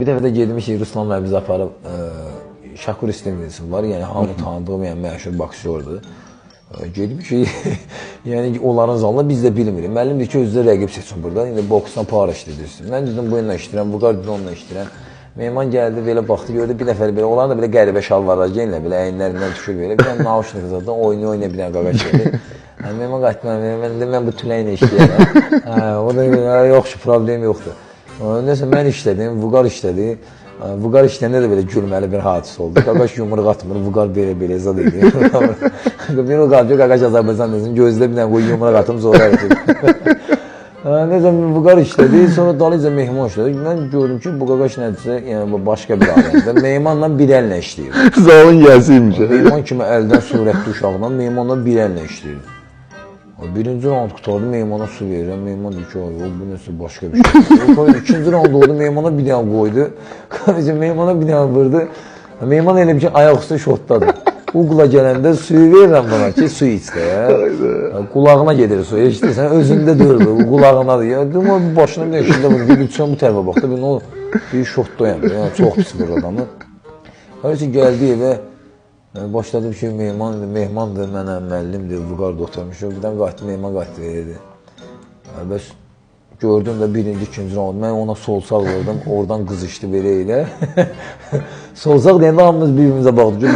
Bir dəfə də gedmişik, Ruslan müəllim bizi aparıb, Şakur İstemlisi var, yəni hamı tanıdığım, yəni məşhur boksyordur. Gedmişik, yəni onların zalına biz də bilmirik. Müəllim deyir ki, özünüzə rəqib seçin burada, indi boksdan para işlədirsin. Mən dedim, bu ilə işləyirəm, bu qardır onunla işləyirəm. Mehman gəldi, belə baxdı, gördü, bir nəfər belə, onların da belə qəribə şalvarlar geyinlər, belə əyinlərindən düşür belə. Bir dənə naushnik zaten oynuyor bir dənə qaqaç gəlir. Mehman qaçdı, mən bu tüləylə işləyərəm. O da yox ki, problem yoxdur. Neyse mən işlədim, Vüqar işlədi. Vüqar işləyəndə də belə gülməli bir hadisə oldu. Qaqaş yumruq atmır, Vüqar belə zad edir. Bir o qaldı, Qaqaş Azərbaycan desin, gözlə bir dənə qoy yumruq atım, sonra hərəkət. Neyse Vüqar işlədi, sonra dalıca Mehman işlədi. Mən gördüm ki, bu Qaqaş nədirsə, yəni başqa bir aləmdə. Mehmanla bir əllə işləyir. Zalın gəlsiymiş. Mehman kimi əldən surətli uşaqla Mehmanla bir əllə işləyir. Birinci round qutardı, Meymana su verirəm. Meyman deyir ki, bu nəsə başqa bir şey. İkinci round oldu, Meymana bir dənə qoydu. Qarıcı Meymana bir dənə vurdu. Meyman elə bir ki, ayaq üstə şotdadır. Uğula gələndə suyu verirəm bana ki, su iç də. Qulağına gedir su, eşitirsən, özündə dördür, qulağınadır. Dedim, o başına bir eşində vurdu, bir düşən bu tərəfə baxdı, bir şotdayam, yəni çox pis bir adamı. Qarıcı gəldi evə. Başladım ki, Mehmandır, mənə müəllimdir, Vüqar da oturmuşum. Birdən qayıtdı, Mehman qayıtdı dedi. Bəs gördüm də birinci, ikinci round. Mən ona sol sağ vurdum, oradan qızışdı belə elə. Sol sağ deyəndə hamımız bir-birimizə baxdıq.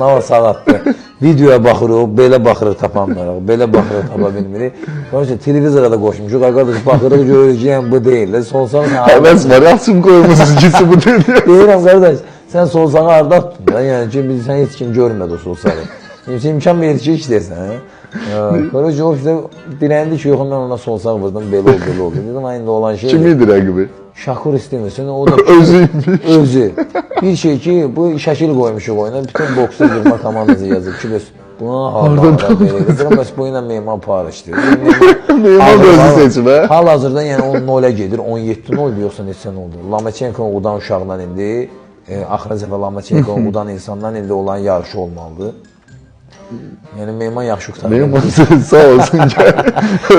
Nə var sağ atdı. Videoya baxırıq, belə baxırıq tapanlarıq, belə baxırıq tapa bilmirik. Sonra televizora da qoşmuşuq, qardaş baxırıq, görürük ki, bu deyil. Sol sağ həvəs var, açım qoyulmuşsunuz ki, bu deyil. Deyirəm, qardaş. Sən sol sağı harada tutdun da, yəni ki, sən heç kim görmədi o sol sağı. İmkan verir ki, işləyirsən, hə? Qardaş, o işte dirəndi ki, yox, mən ona sol sağ vurdum, belə oldu. Dedim, aynı olan şey. Kim idi rəqibi? Şakur istemiyorsun, o da özüymüş. Özü. Bir şey ki, bu şəkil qoymuşuq oyuna, bütün boksu yırma komandası yazıb ki, buna hardan verir. Bəs bu ilə Mehman para işləyir. Mehman da özü seçim, hə? Hal-hazırda yəni 10-0-a gedir, 17-0 yoxsa neçə oldu. Lomachenko udan uşaqdan indi. Axırı zəfə Lomachenko udan insandan indi olan yarışı olmalıdır. Yəni Mehman yaxşı qutarır. Mehman sağ olsun ki,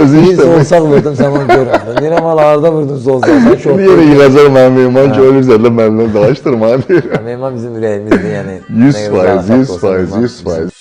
özü işləmək. Sol sağ vurdum, sən onu görmədin. Deyirəm, harada vurdun sol sağ? Bir yerə yığacaq mən Mehman ki, ölürsə də mənimlə dalaşdırma deyirəm. Mehman bizim ürəyimizdir, yəni. 100%, 100%, 100%.